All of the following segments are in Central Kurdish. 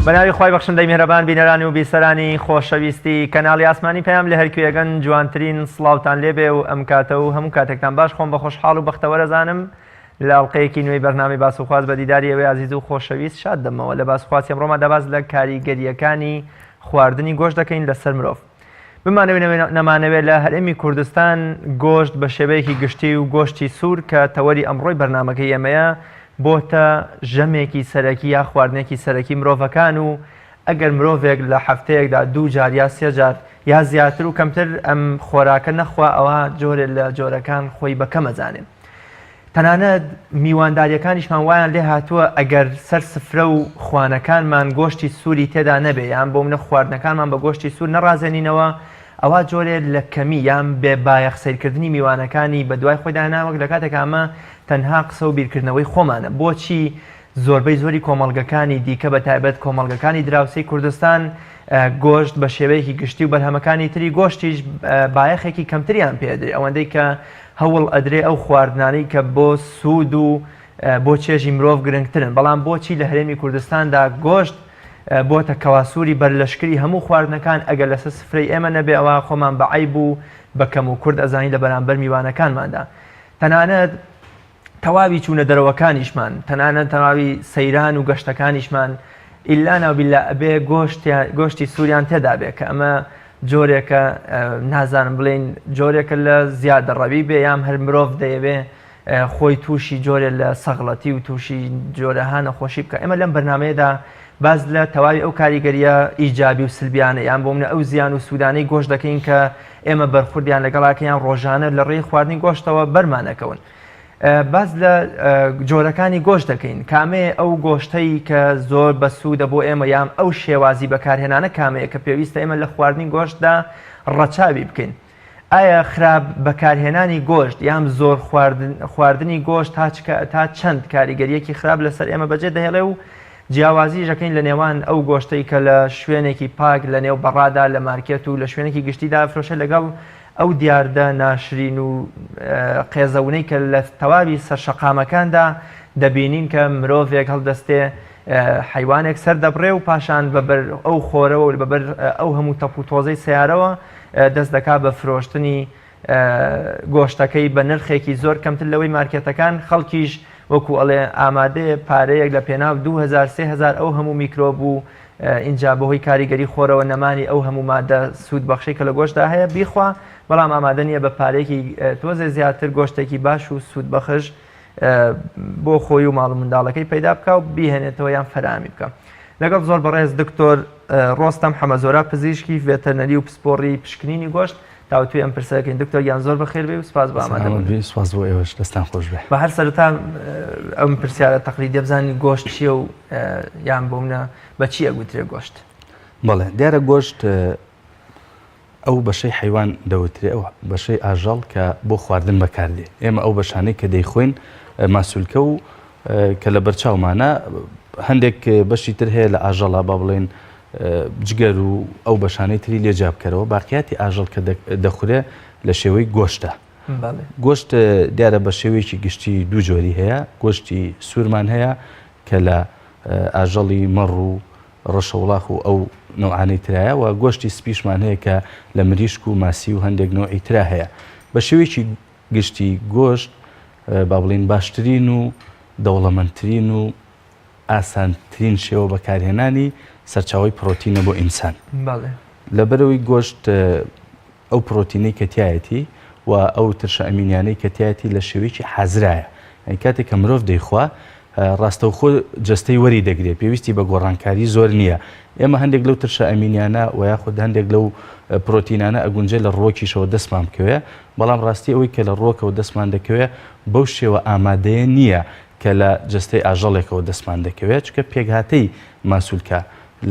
بەناوی خی بەخشندەی میهرەبان بینەرانی و بیسەرانی خۆشەویستی کەناڵی ئاسمانی پێیان لە هەرکوێگەن جوانترین سڵاوتان لێبێ و ئەم کاتە و هەموو کاتێکتان باش خۆم بە خۆشحاڵ و بەختەوەرەزانم لە ئەڵلقەیەکی نوێی بەرنامی باسوخواز بە دیداری ئەوەی عزیز و خۆشەویست شاد دەمەوە لە باسخواسی ئەمڕۆما دەباز لە کاریگەریەکانی خواردنی گۆشت دەکەین لەسەر مرۆڤ. بمانەوێت نەمانەوێت لە هەرێمی کوردستان گۆشت بە شێوەیەکی گشتی و گۆشتی سوور کە تەوەری ئەمڕۆی بەرنامەکەی ئێمەیە بۆتە ژەمێکی سەرەکی یا خواردنێکی سەرەکی مرۆڤەکان و ئەگەر مرۆڤێک لە هەفتەیەکدا 2 جار یا 3 جار یا زیاتر و کەمتر ئەم خۆراکە نەخوا ئەوە جۆرێ لە جۆرەکان خۆی بەکەمەزانێت. تەنانەت میوانداریەکانیشمان وایان لێ هاتووە ئەگەر سەر سفرە و خوانەکانمان گۆشتی سووری تێدا نەبێ یان بۆ منە خواردنەکانمان بە گۆشتی سوور نەڕازێنینەوە ئەوە جۆرێ لە کەمی یان بێ بایەخ سیرکردنی میوانەکانی بە دوای خۆی داهێناوەک لە کاتێک ئەمە تەنها قسە و بیرکردنەوەی خۆمانە. بۆچی زۆربەی زۆری کۆمەڵگەکانی دیکە بە تایبەت کۆمەڵگەکانی دراوسەی کوردستان گۆشت بە شێوەیەکی گشتی و بەرهەمەکانی تری گۆشتیش بایەخێکی کەمتریان پێدرێ ئەوەندەی کە هەوڵ ئەدرێ ئەو خواردنانەی کە بۆ سوود و بۆ چێژی مرۆڤ گرنگترن. بەڵام بۆچی لە هەرێمی کوردستاندا گۆشت بۆتە کەواسووری بەرلەشکری هەموو خواردنەکان ئەگەر لەسەر سفرەی ئێمە نەبێ ئەوە خۆمان بە عیب و بە کەم و کورد ئەزانی لە بەرامبەر میوانەکانماندا. تەنانەت تەواوی چوونە دەرەوەکانیشمان تەنانەت تەواوی سەیران و گەشتەکانیشمان ئیلا ناوبیلا ئەبێ گۆشتی سووریان تێدا بێ کە ئەمە جۆرێکە نازانم بڵێن جۆرێکە لە زیادەڕەوی بێ یام هەر مرۆڤ دەیەوێ خۆی تووشی جۆرێ لە سەغڵەتی و تووشی جۆرەها نەخۆشی بکە. ئێمە لەم بەرنامەیەدا باز لە تەواوی ئەو کاریگەریە ئیجابی و سلبیانە یان بۆ منە ئەو زیان و سوودانەی گۆشت دەکەین کە ئێمە بەرخوردیان لەگەڵاکەیان ڕۆژانە لە ڕێی خواردنی گۆشتەوە بەرمانەکەون. باز لە جۆرەکانی گۆشت دەکەین کامێ ئەو گۆشتەی کە زۆر بە سوودە بۆ ئێمە یان ئەو شێوازی بەکارهێنانە کامەیە کە پێویستە ئێمە لە خواردنی گۆشتدا ڕەچاوی بکەین. ئایا خراپ بەکارهێنانی گۆشت یان زۆر خواردنی گۆشت تا چەند کاریگەریەکی خراپ لەسەر ئێمە بەجێ دەهێڵێ و جیاوازی ژەکەین لە نێوان ئەو گۆشتەی کە لە شوێنێکی پاک لە نێو بەڕادا لە مارکێت و لە شوێنێکی گشتیدا فرۆشە لەگەڵ ئەو دیاردە ناشرین و قێزەونەی کە لە تەواوی سەرشەقامەکاندا دەبینین کە مرۆڤێک هەڵدەستێ حیوانێک سەر دەبڕێ و پاشان بەبەر ئەو خۆرەوە و بەبەر ئەو هەموو تەپ و تۆزەی سیارەوە دەست دەکات بە فرۆشتنی گۆشتەکەی بە نرخێکی زۆر کەمتر لەوەی مارکێتەکان خەڵکیش وەکو ئەڵێ ئامادەیە پارەیەک لە پێناو 2000-3000 ئەو هەموو میکرۆب و اینجا بەهۆی کاریگەری خۆرەوە نەمانی ئەو هەموو مادە سوود بەخشی کە لە گۆشتدا هەیە بیخوا بەڵام ئامادە نیە بە پارێکی تۆزێ زیاتر گۆشتێکی باش و سوود بەخش بۆ خۆی و ماڵ و منداڵەکەی پەیدا بکە و بیهێنێتەوە یان فەرهامی بکە. لەگەڵ زۆر بەڕێز دکتۆر ڕۆستەم حەمەزۆرە پزیشکی ڤێتەرنەری و پسپۆڕی پشکنینی گۆشت تاوتوی ئەم پرسەکەین. دکتۆر یان زۆر بەخێر بێ و سپاس بۆ ئامادەبوون. سپاس بۆ ئێوەش دەستان خۆش بێ. بە هەر سەرەتا ئەم پرسیارە تەقلیدی بزانین گۆشت چییە و یان بۆ منە بە چی ئەگوترێ گۆشت؟ بەڵێ دیارە گۆشت ئەو بەشەی حیوان دەوترێ ئەو بەشەی ئاژەڵ کە بۆ خواردن بەکاردێ. ئێمە ئەو بەشانەی کە دەیخۆین ماسوولکە و کە لە بەرچاومانە هەندێک بەشی تر هەیە لە ئاژەڵا با بڵێن جگەر و ئەو بەشانەی تری لێجا بکەرەوە باقیاتی ئاژەڵ کە دەخورێ لە شێوەی گۆشتە. گۆشت دیارە بە شێوەیەکی گشتی 2 جۆری هەیە گۆشتی سوورمان هەیە کە لە ئاژەڵی مەڕ و ڕەشەوڵاخ و ئەو نەوعانەی ترایە و گۆشتی سپیشمان هەیە کە لە مریشک و ماسی و هەندێک نوعی ترا هەیە. بە شێوەیەکی گشتی گۆشت با بڵێن باشترین و دەوڵەمەندترین و ئاسانترین شێوە بەکارهێنانی سەرچاوی پرۆتینە بۆ ئینسان. لەبەرەوەی گۆشت ئەو پرۆتینەی کە تایەتی و ئەو ترشە ئەمینیانەی کە تایەتی لە شێوەیەکی حەزرایە. کاتێک کە مرۆڤ دەیخوا ڕاستەوخۆ جەستەی وەری دەگرێت پێویستی بە گۆڕانکاری زۆر نییە. ئێمە هەندێک لەو ترشە ئەمینیانە و یاخود هەندێک لەو پرۆتینانە ئەگونجێ لە ڕۆکیشەوە دەستمان بکەوێ بەڵام ڕاستی ئەوەی کە لە ڕۆکەوە دەستمان دەکەوێ بەو شێوە ئامادەیە نییە کە لە جەستەی ئاژەڵێکەوە دەستمان دەکەوێت چکە پێکهاتەی ماسوولکە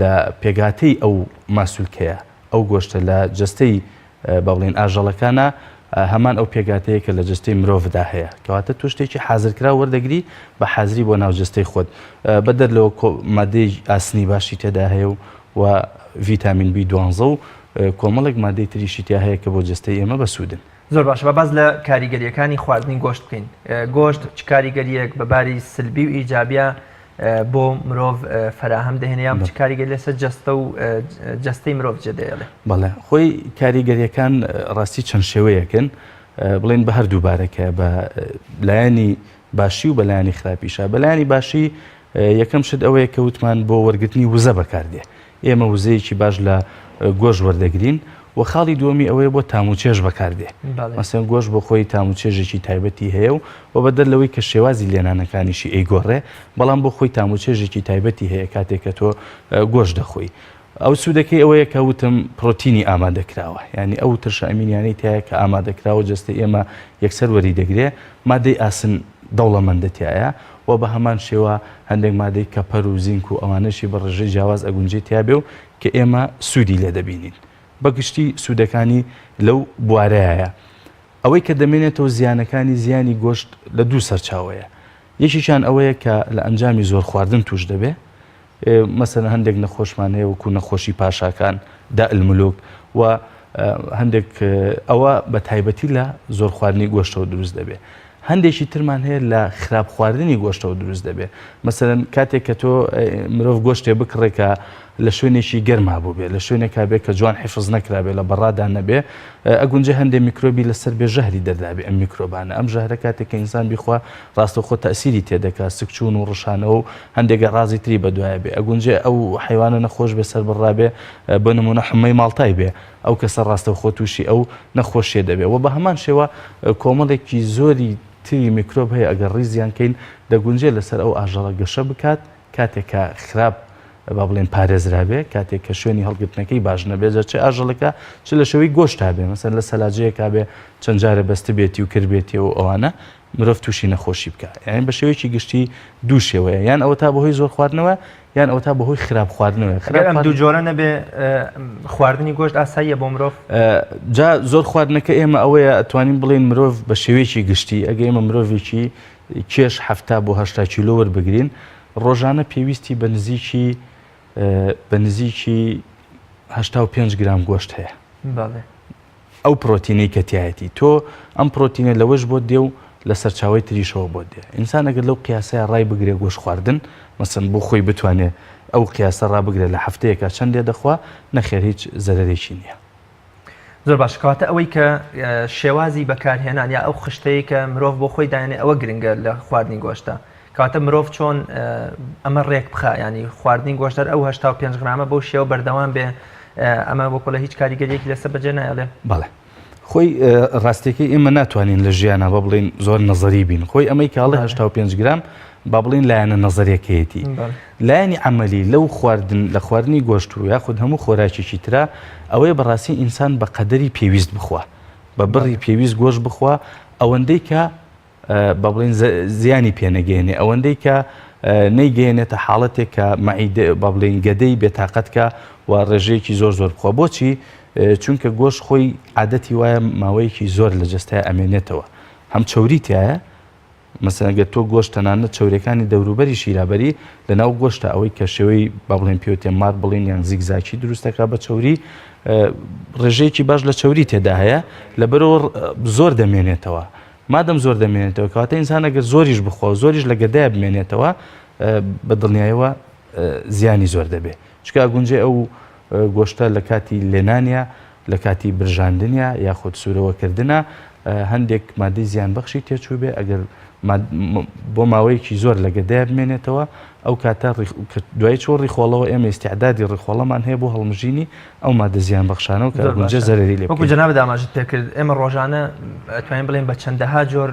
لە پێکهاتەی ئەو ماسوولکەیە ئەو گۆشتە لە جەستەی با بڵێن ئاژەڵەکانە هەمان ئەو پێگاتەیە کە لە جستەی مرۆڤدا هەیە کەواتە تۆ شتێکی حازرکرا وەردەگری بە حەزری بۆ ناو جستەی خۆت بەدەر لەوە مادەی ئاسنی باشی تێدا هەیە و ڤیتامین B12 و کۆمەڵێک مادەی تریشی تیا هەیە کە بۆ جستەی ئێمە بەسوودن. زۆر باشە بە باز لە کاریگەریەکانی خواردنی گۆشت بکەین. گۆشت چ کاریگەریەک بەباری سلبی و ئیجابیە بۆ مرۆڤ فراهەم دەهێنیان چ کاریگەر لەسەر جەستە و جەستەی مرۆڤ جێدەیڵێ بەڵێ خۆی کاریگەریەکان ڕاستی چەند شێوەیەکن بڵێن بە هەردووبارەکە بە لایەنی باشی و بە لایەنی خراپیشە بە لایەنی باشی یەکەم شت ئەوەیە کە وتمان بۆ وەرگرتنی وزە بەکاردێ ئێمە وزەیەکی باش لە گۆژ وەردەگرین و خاڵی دووەمی ئەوەیە بۆ تاموچێژ بەکاردێ مەسەن گۆشت بۆ خۆی تاموچێژێکی تایبەتی هەیە و بەدەر لەوەی کە شێوازی لێنانەکانیشی ئەیگۆڕێ بەڵام بۆ خۆی تاموچێژێکی تایبەتی هەیە کاتێک کە تۆ گۆشت دەخۆی ئەو سوودەکەی ئەوەیە کە وتم پرۆتینی ئامادەکراوە ینی ئەو ترشە ئەمینیانەی تایە کە ئامادەکراوە جەستە ئێمە یەکسەر وەری دەگرێ مادەی ئاسن دەوڵەمەندەتیایە و بە هەمان شێوە هەندێک مادەی کەپەر و زینک و ئەوانەشی بە ڕێژەی جیاواز ئەگونجێت تیابێ و کە ئێمە سوودی لێ دەبینین بەگشتی سوودەکانی لەو بوارەیە ئەوەی کە دەمێنێتەوە زیانەکانی زیانی گۆشت لە دوو سەرچاوەیە یەکیشان ئەوەیە کە لە ئەنجامی زۆر خواردن توش دەبێ مەسەلەن هەندێک نەخۆشمان هەیە وەکو نەخۆشی پاشاکان دائالملوک و هەندێک ئەوە بە تایبەتی لە زۆر خواردنی گۆشتەوە دروست دەبێ هەندێکی ترمان هەیە لە خراپ خواردنی گۆشتەوە دروست دەبێ مەسەلەن کاتێک کە تۆ مرۆڤ گۆشتێ بکڕێکە لە شوێنێکی گەرما بوو بێ لە شوێنێکا بێ کە جوان حیفز نەکرابێ لە بەڕادا نەبێ ئەگونجە هەندێک میکرۆبی لەسەر بێ ژەهری دەردابێ ئەم میکرۆبانە ئەم ژەهرە کاتێک کە ئینسان بیخوا ڕاستەوخۆ تەسیری تێدەکا سکچوون و ڕشانەوە و هەندێکە ڕازی تری بەدوایە بێ ئەگونجێ ئەو حیوانە نەخۆش بێ سەر بڕابێ بە نمونە حمەی ماڵتای بێ ئەو کەسە ڕاستەوخۆ تووشی ئەو نەخۆشیە دەبێ و بە هەمان شێوە کۆمەڵێکی زۆری تری میکرۆب هەیە ئەگەر ڕیزیانکەین دەگونجێ لەسەر ئەو ئاژەڵە گەشە بکات کاتێکە خراپ با بڵێن پارێزرابێ کاتێک کە شوێنی هەڵگرتنەکەی باش نەبێت چه ئاژەڵەکە چ لە شەوەی گۆشتا بێ مەسەن لە سەلاجەیەکا بێ چەند جارە بەستە بێتی و کردبێتی و ئەوانە مرۆڤ تووشی نەخۆشی بکە یان بە شێوەیەکی گشتی دوو شێوەیە یان ئەوە تا بەهۆی زۆر خواردنەوە یان ئەوە تا بەهۆی خراپ خواردنەوە ئەم دوو جۆرە نەبێ خواردنی گۆشت ئاساییە بۆ مرۆڤ جا زۆر خواردنەکە ئێمە ئەوەیە ئەتوانین بڵێن مرۆڤ بە شێوەیەکی گشتی ئەگە ئێمە مرۆڤێکی کێش 70 بۆ 80 کیلۆ وەربگرین ڕۆژانە پێویستی بە نزیکی 85 گرام گۆشت هەیە ئەو پرۆتینەی کە تایەتی تۆ ئەم پرۆتینە لەوەش بۆ دێ و لە سەرچاوی تریشەوە بۆ دێ ئینسان ئەگەر لەو قیاسەیە ڕای بگرێ گۆشت خواردن مەسەن بۆ خۆی بتوانێت ئەو قیاسە ڕابگرێت لە هەفتەیەکە چەندێ دەخوا نەخێر هیچ زەرەرێکی نییە زۆر باش کەواتە ئەوەی کە شێوازی بەکارهێنان یا ئەو خشتەیە کە مرۆڤ بۆ خۆی دایانێ ئەوە گرنگە لە خواردنی گۆشتە کەواتە مرۆڤ چۆن ئەمە ڕێک بخە ینی خواردنی گۆشتەر ئەو 85 گرامە بەو شێوە بەردەوام بێ ئەمە بۆ لە هیچ کاریگەریەکی لەسەر بەجێ نایڵێ بەڵێ خۆی ڕاستیەکەی ئێمە ناتوانین لە ژیانە بە بڵین زۆر نەزەری بین خۆی ئەمەی کاڵی 85 گرام با بڵین لایەنە نەزەریەکەیەتی لایەنی عملی لەو لە خواردنی گۆشت و یاخود هەموو خۆراکێکی ترا ئەوەیە بەڕاستی ئینسان بە قەدەری پێویست بخوا بە بڕی پێویست گۆشت بخوا ئەوەندەی کە با بڵین زیانی پێنەگەێنێ ئەوەندەی کە نەیگەێنێتە حاڵەتێک کە با بڵین گەدەی بێتاقەتکە و ڕێژەیەکی زۆر بخوا بۆچی چونکە گۆشت خۆی عادەتی وایە ماوەیەکی زۆر لە جەستای ئەمێنێتەوە هەم چەوری تایە مەسەن ئەگەر تۆ گۆشت تەنانەت چەورەکانی دەوروبەری شیرابەری لەناو گۆشتە ئەوەی کە شێوەی با بڵێن پێوتێ مار بڵین یان زیگزاکی دروستەکە بە چەوری ڕێژەیەکی باش لە چەوری تێدا هەیە لەبەرەوە زۆر دەمێنێتەوە مادەم زۆر دەمێنێتەوە کەواتە ئینسان ئەگەر زۆریش بخوا زۆریش لە گەدایە بمێنێتەوە بە دڵنیاییەوە زیانی زۆر دەبێت چکە گونجێ ئەو گۆشتە لە کاتی لێنانە لە کاتی برژاندنە یاخود سوورەوەکردنە هەندێک مادەی زیان بەخشی تێچوو بێ ئەگەر بۆ ماوەیەکی زۆر لە گەدایە بمێنێتەوە ئەو کاتە دوای چۆ ڕیخۆڵەوە ئێمە ئیستیعدادی ڕیخۆڵەمان هەیە بۆ هەڵمژینی ئەو مادە زیان بەخشانەوە کە گونجە زەرەری لێ وەکو جەناب داماژت پێکرد ئێمە ڕۆژانە ئەتوانین بڵێن بە چەندەها جۆر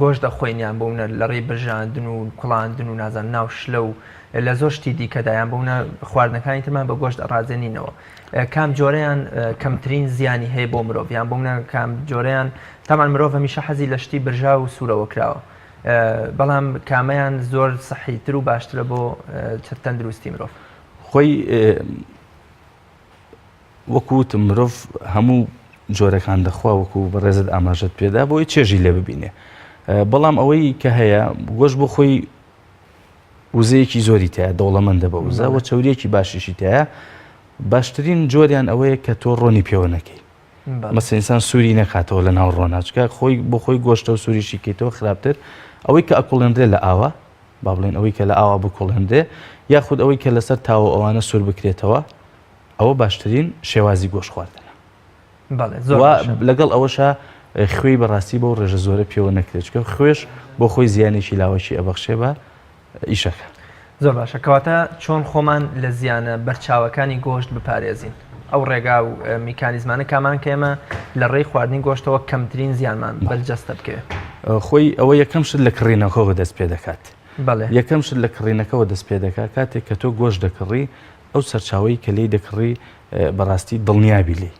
گۆشت دەخۆینیان بۆونە لە ڕێی برژاندن و کوڵاندن و نازان ناو شلە و لە زۆر شتی دیکەدایان بۆونە خواردنەکانی ترمان بە گۆشت ڕازێنینەوە کام جۆرەیان کەمترین زیانی هەیە بۆ مرۆڤ یان بۆونە کام جۆرەیان تامان مرۆڤ هەمیشە حەزی لە شتی برژا و سوورەوە کراوە بەڵام کامەیان زۆر سەحیتر و باشترە بۆ تەندروستی مرۆڤ خۆی وەکوت مرۆڤ هەموو جۆرەکان دەخوا وەکو بەڕێزت ئاماژەت پێدا بۆی چێژی لێ ببینێ بەڵام ئەوەی کە هەیە گۆشت بۆ خۆی وزەیەکی زۆری تایە دەوڵەمەندە بە وزە و چەوریەکی باشیشی تایە باشترین جۆریان ئەوەیە کە تۆ ڕۆنی پێوە نەکەی مەسەن ئینسان سووری نەکاتەوە لە ناو ڕۆناچکە خۆی بۆ خۆی گۆشتە و سووریشی کەیتەوە خراپتر ئەوەی کە ئەکوڵێنرێ لە ئاوە با بڵێن ئەوەی کە لە ئاوا بکۆڵێندرێ یاخود ئەوەی کە لەسەر تاوە ئەوانە سوور بکرێتەوە ئەوە باشترین شێوازی گۆشت خواردنە. لەگەڵ ئەوەشە خوێی بەڕاستی بۆ ڕێژە زۆرە پێوە نەکرێت چکە خوێش بۆ خۆی زیانێکی لاوەشی ئەبەخشێ بە ئیشەکە. زۆر باشە کەواتە چۆن خۆمان لە زیانە بەرچاوەکانی گۆشت بپارێزین ئەو ڕێگا و میکانیزمانە کامان کە ئێمە لە ڕێی خواردنی گۆشتەوە کەمترین زیانمان بەرجەستە بکەوێت. خۆی ئەوە یەکەم شت لە کڕینەکەەوە دەست پێ دەکات. یەکەم شت لە کڕینەکەەوە دەست پێ دەکات کاتێک کە تۆ گۆشت دەکڕی ئەو سەرچاوی کە لێی دەکڕی بەڕاستی دڵنیابی لێ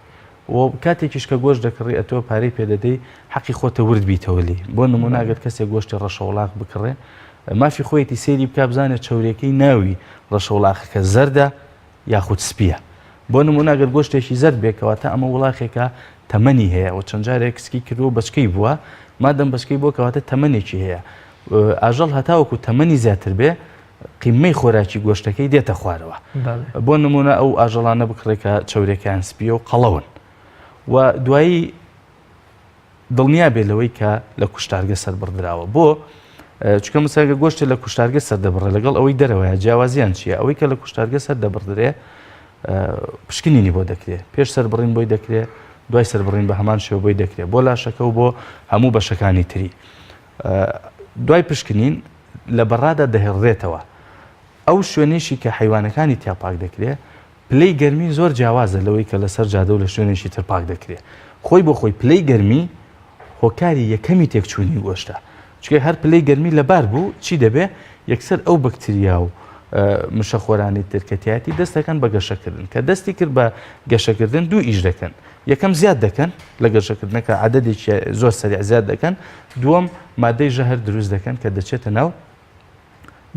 و کاتێکیش کە گۆشت دەکڕی ئەتۆ پارەی پێدەدەی حەقی خۆتە ورد بیتەوە لێ بۆ نمونە ئەگەر کەسێک گۆشتی ڕەشەوڵاق بکڕێ مافی خۆیەتی سێری بکە بزانێت چاورەکەی ناوی ڕەشەوڵاقەکە زەردە یاخود سپیە. بۆ نمونە ئەگەر گۆشتێکی زەرد بێکەواتە ئەمە وڵاخێکە تەمەنی هەیە و چەند جارێک کسکی کردو بەچکەی بووە مادەم بەچکەی بۆ کەواتە تەمەنێکی هەیە ئاژەڵ هەتاوەکو تەمەنی زیاتر بێ قیمەی خۆراکی گۆشتەکەی دێتە خوارەوە. بۆ نمونە ئەو ئاژەڵانە بکڕێکە چاورێکیان سپیە و قەڵەون و دوایی دڵنیا بێ لەوەی کە لە کوشتارگە سەربڕدراوە بۆ چکە مساگە گۆشتێ لە کوشتارگە سەردەبڕێ لەگەڵ ئەوەی دەرەوەیە جیاوازیان چییە ئەوەی کە لە کوشتارگە سەردەبڕدرێ پشکنینی بۆ دەکرێت پێش سەربڕین بۆی دەکرێت دوای سەربڕین بە هەمان شێوە بۆی دەکرێت بۆ لاشەکە و بۆ هەموو بەشەکانی تری دوای پشکنین لە بەڕادا دەهێڕێتەوە ئەو شوێنێشی کە حیوانەکانی تیاپاک دەکرێت پلەی گەرمی زۆر جیاوازە لەوەی کە لەسەر جادە و لە شوێنێکی تر پاک دەکرێت خۆی بۆ خۆی پلەی گەرمی هۆکاری یەکەمی تێکچوونی گۆشتە چکە هەر پلەی گەرمی لەبار بوو چی دەبێ یەکسەر ئەو بەکتریا و مشەخۆرانی ترکەتیاتی دەست دەکەن بە گەشەکردن کە دەستی کرد بە گەشەکردن دوو ئیش دەکەن یەکەم زیاد دەکەن لە گەشەکردنەکە عەدەدێکی زۆر سەریع زیاد دەکەن دووەم مادەی ژەهر دروست دەکەن کە دەچێتە ناو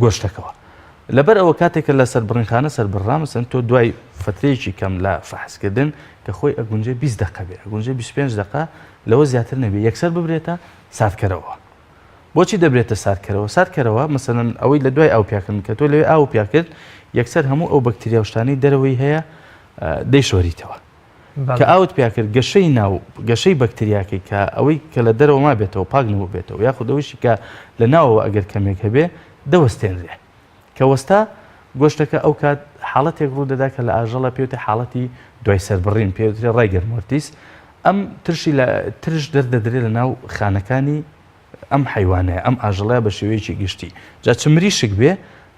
گۆشتەکەەوە لەبەر ئەوە کاتێکە لە سەربڕینخانە سەربڕامسن تۆ دوای فترەیەکی کەم لە فەحسکردن کە خۆی ئەگونجێ 20 دقە بێ ئەگونجێ 25 دقە لەوە زیاتر نەبێ یەکسەر ببرێتە ساردکەرەوە. بۆچی دەبرێتە ساردکەرەوە؟ ساردکەرەوە مەسەڵەن ئەوەی لە دوای ئاو پیاکردن کە تۆ لەوێ ئاو پیاکرد یەکسەر هەموو ئەو بەکتریا و شتانەی دەرەوەی هەیە دەیشۆریتەوە کە ئاوت پیاکرد گەشەی ناو گەشەی بەکتریاکەی کە ئەوەی کە لە دەرەوە ما بێتەوە پاک نەبوو بێتەوە یاخود ئەوەیشی کە لە ناوەوە ئەگەر کەمێک هەبێ دەوەستێنرێ کە وەستا گۆشتەکە ئەو کات حاڵەتێک ڕوو دەدا کە لە ئاژەڵە پێوتە حاڵەتی دوای سەربڕین پێوترێ ڕایگەرمۆرتیس ئەم ترشی لە ترش دەردەدرێت لە ناو خانەکانی ئەم حیوانەیە ئەم ئاژەڵەیە بە شێوەیەکی گشتی جا چ مریشک بێ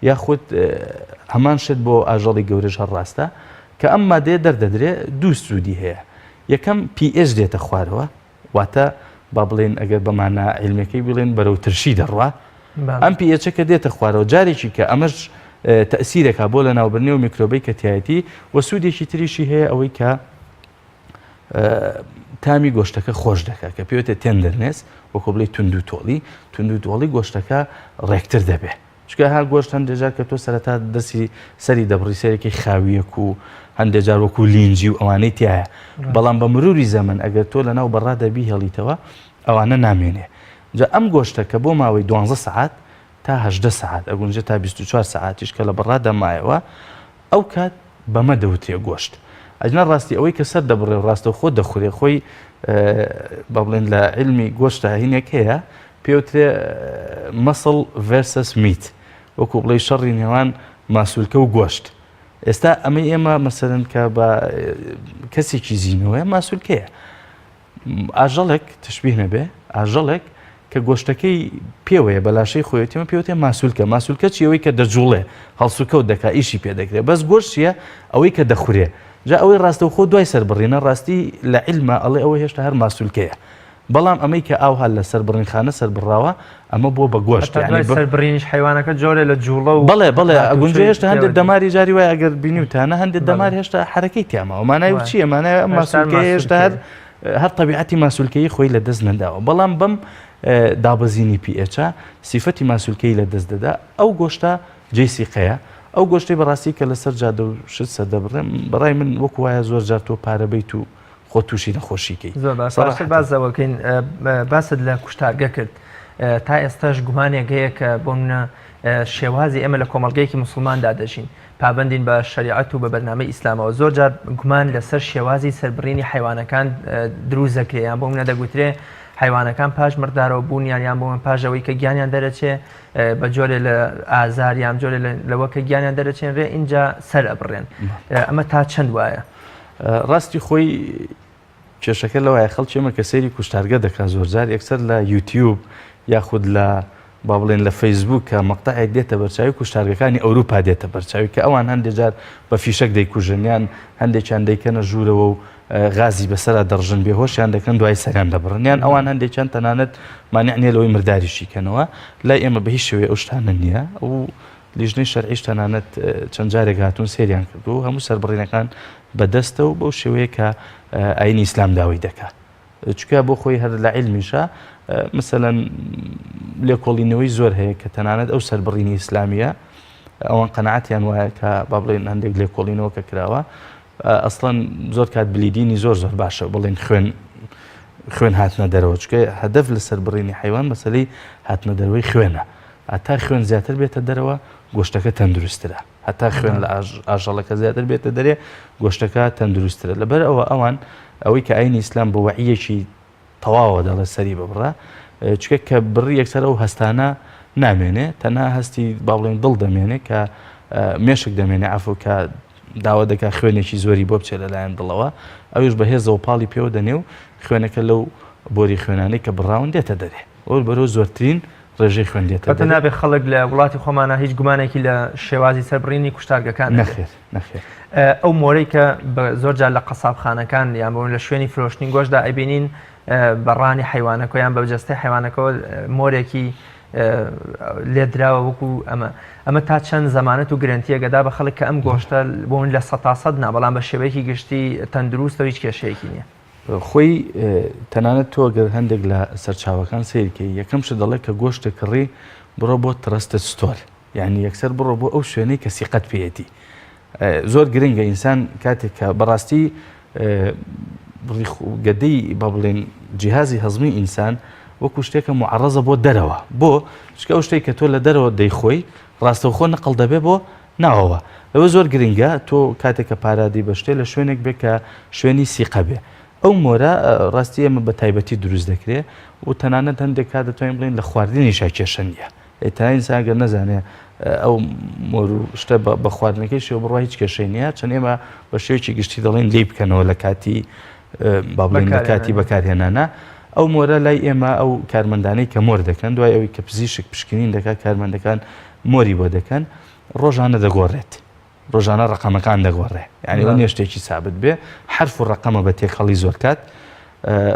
یاخود هەمان شت بۆ ئاژەڵی گەورەش هەر ڕاستە کە ئەم مادەیە دەردەدرێ دوو سوودی هەیە یەکەم pH دێتە خوارەوە واتە با بڵێن ئەگەر بەمانە عیلمەکەی بڵێن بەرەو ترشی دەڕوا ئەم pHەکە دێتە خوارەوە جارێکی کە ئەمەش تەسیرێکا بۆ لە ناوبردنی و میکرۆبەی کەتیایەتی و سوودێکی تریشی هەیە ئەوەی کە تامی گۆشتەکە خۆش دەکات کە پێوتە تێندەرنێس وەکو بڵێ تونند و تۆڵی گۆشتەکە ڕێکتر دەبێت چکە هەر گۆشت هەندێجار کە تۆ سەرەتا دەستی سەری دەبڕی سەرێکی خاویەک و هەندێجار وەکو لینجی و ئەوانەی تایە بەڵام بە مروری زەمن ئەگەر تۆ لە ناو بەڕادەبی هێڵیتەوە ئەوانە نامێنێ جا ئەم گۆشتەکە بۆ ماوەی 12 سعات تا 18 سعات ئەگونجە تا 24 سعاتیش کە لە بەڕادا مایەوە ئەو کات بەمە دەوترێ گۆشت ئەجنا ڕاستی ئەوەی کە سەر دەبڕێ ڕاستە خۆ دەخورێ خۆی با بڵێن لە علمی گۆشتە هینێک هەیە پێوترێ مەسڵ ڤەرسەس میت وەکو بڵێ شەڕی نێوان ماسوولکە و گۆشت ئێستا ئەمەی ئێمە مەسەرن کە بە کەسێکی زیینەوەی ماسوولکەیە ئاژەڵێک تشبیه نەبێ ئاژەڵێک کە گۆشتەکەی پێوەیە بەلاشەی خۆیەتیمە پێوتێ ماسوولکە چیەوەی کە دەجوڵێ هەڵسوکەوت دەکا ئیشی پێ دەکرێت بەس گۆشت چیە ئەوەی کە دەخورێ جا ئەوەی ڕاستەوخۆ دوای سەربڕینە ڕاستی لە عیلمە ئەڵێ ئەوە هێشتا هەر ماسوولکەیە بەڵام ئەمەی کە ئاو هەل لە سەربڕینخانە سەربڕاوە ئەمە بۆ بە گۆشت سەربڕینیش حیوانەکە جۆرە لە جوڵە و بەڵێ ئەگونجە هێشتا هەندێک دەماری جاری وای ئەگەر بینیوتانە هەندێک دەمار هێشتا حرەکەی تیامەوە مانای چییە مانای ماسوولکەی هێشتا هەر طبیعەتی ماسوولکەی خۆی لە دەست نەداوە بەڵام بەم دابەزینی pH سیفەتی ماسوولکەی لە دەست دەدا ئەو گۆشتە جێسیقەیە ئەو گۆشتەی بەڕاستی کە لەسەر جادە و شت سەردەبڕێم بەڕای من وەکو وایە زۆر جار تۆ پارەبیت و خۆ تووشی نەخۆشیکەی بازەوەکەین باست لە کوشتارگە کرد تا ئێستاش گومانێک هەیە کە بۆ منە شێوازی ئێمە لە کۆمەڵگەیەکی موسڵماندا دەژین پابندین بە شریعەت و بە بەرنامەی ئیسلامەوە زۆر جار گومان لەسەر شێوازی سەربڕینی حیوانەکان دروست دەکرێت یان بۆ منە دەگوترێ حیوانەکان پاش مردارەوە بوونیان یان بۆ من پاژەوەی کە گیانیان دەرەچێ بە جۆرێ لە ئازاریان جۆرێ لەوە کە گیانیان دەرەچێنرێ اینجا سەر ئەبڕێن ئەمە تا چەند وایە ڕاستی خۆی کێشەکە لەوایە خەڵکی ئێمە کە سەیری کوشتارگە دەکات زۆرجار یەکسەر لە یوتیوب یاخود لە با بڵێن لە فەیسبوک کە مەقتەعێک دێتە بەرچاوی کوشتارگەکانی ئەوروپا دێتە بەرچاوی کە ئەوان هەندێک جار بە فیشەک دەیکوژنیان هەندێکیان دەیکەنە ژوورەوە و غازی بەسەرا دەڕژن بێهۆشیان دەکەن دوای سەریان دەبڕنیان ئەوان هەندێکیان تەنانەت مانیعنێ لەوەی مرداریشیکەنەوە لای ئێمە بە هیچ شێوەیە ئەو شتانە نییە و لیژنەی شەرعیش تەنانەت چەند جارێک هاتوون سێریان کردو و هەموو سەربڕینەکان بەدەستە و بەو شێوەیە کە ئاینی ئیسلام داوای دەکات چکە بۆ خۆی هەر لە عیلمیشە مثلەن لێکۆڵینەوەی زۆر هەیە کە تەنانەت ئەو سەربڕینی ئیسلامیە ئەوان قەنەعەتیان وایە کە با بڵێن هەندێک لێکۆڵینەوە کە کراوە ئەسڵەن زۆر کات بلیدینی زۆر باشە بڵێن خوێن هاتنە دەرەوە چکە هەدەف لە سەربڕینی حیوان مەسەلەی هاتنە دەرەوەی خوێنە هەتا خوێن زیاتر بێتە دەرەوە گۆشتەکە تەندروسترە هەتا خوێن لە ئاژەڵەکە زیاتر بێتە دەرێ گۆشتەکە تەندروسترە لەبەر ئەوان ئەوەی کە ئاینی ئیسلام بە وەعیەکی تەواوە دەڵێ سەری ببڕە چکە کە بڕی یەکسەر ئەو هەستانە نامێنێ تەنها هەستی با بڵێن دڵ دەمێنێ کە مێشک دەمێنێ ئەفۆ کە داوا دەکات خوێنێکی زۆری بۆ بچێت لەلایەن دڵەوە ئەوش بەهێزەوە پاڵی پێوە دەنێ و خوێنەکە لەو بۆری خوێنانەی کە بڕاون دێتە دەرێ ئەو بەرەو زۆرترین ڕێژەی خوێن دێتە دەرێ نابێت خەڵک لە وڵاتی خۆمانە هیچ گومانێکی لە شێوازی سەربڕینی کوشتارگەکان نەخێر ئەو مۆرەی کە زۆرجار لە قەسابخانەکان یان بۆ لە شوێنی فرۆشتنی گۆشتدا ئەبینین بەڕانی حیوانەکە یان بەجەستەی حیوانەکەەوە مۆرێکی لێدراوە وەکو ئەمە تا چەند زەمانەت و گرنتیەگەدا بە خەڵک کە ئەم گۆشتە بۆن لە 100% نا بەڵام بە شێوەیەکی گشتی تەندروستە هیچ کێشەیەکی نییە خۆی تەنانەت تۆ گەر هەندێک لە سەرچاوەکان سیرکەی یەکەمش دەڵێت کە گۆشتە کڕی بڕۆ بۆ ترەستە ستۆر یعنی یەکسەر بڕۆ بۆ ئەو شوێنەی کە سیقەت پێیەتی زۆر گرنگە ئینسان کاتێک کە بەڕاستی گەدەی با بڵێن جیهازی هەزمی ئینسان وەکو شتێکە معڕەزە بۆ دەرەوە بۆ چکە ئەو شتێک کە تۆ لە دەرەوە دەیخۆی ڕاستەوخۆ نەقڵ دەبێ بۆ ناوەوە لەوە زۆر گرنگە تۆ کاتێک کە پارادی بە شتێ لە شوێنێک بێ کە شوێنی سیقە بێ ئەو مۆرە ڕاستی ئێمە بە تایبەتی دروست دەکرێت و تەنانەت هەندێک کات دەتوانین بڵێن لە خواردنیشا کێشە نییە تا ئینسانگەر نەزانێ ئەو مۆر و شتە بە خواردنەکەی شێوە بڕوا هیچ کێشەی نییە چەند ئێمە بە شێوەیەکی گشتی دەڵێن لێ بکەنەوە لە کاتی با بڵێن لە کاتی بەکارهێنانە ئەو مۆرە لای ئێمە ئەو کارمەندانەی کە مۆر دەکەن دوای ئەوەی کە پزیشک پشکنین دەکات کارمەندەکان مۆری بۆ دەکەن ڕۆژانە دەگۆڕێت ڕۆژانە ڕقەمەکان دەگۆڕێ یعنی ئەو نیە شتێکی سابت بێ حرف و ڕقەمە بە تێکەڵی زۆر کات